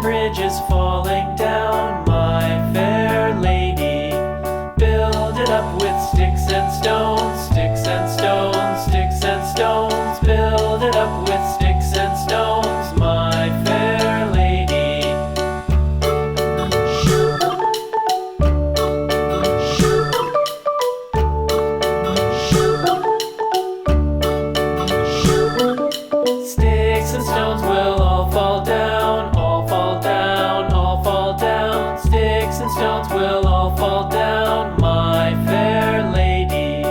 and bridge is falling down, my fair lady. Build it up with sticks and stones, sticks and stones, sticks and stones. Build it up with sticks and stones, my fair lady. Sticks and stones will all fall down, all fall down, all fall down. Sticks and stones will all fall down, my fair lady.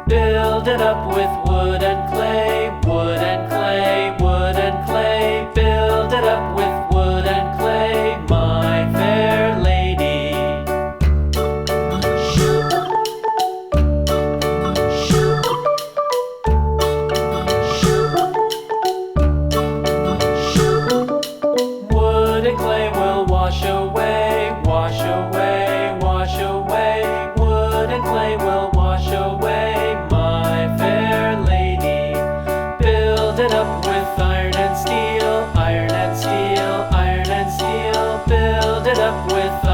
Build it up with wood and clay, wood and clay, wood and clay. Build it up with wood and clay, my fair lady. Wood and clay will wash away, wash away, wash away. Wood and clay will wash away, my fair lady. Build it up with iron and steel, iron and steel, iron and steel. Build it up with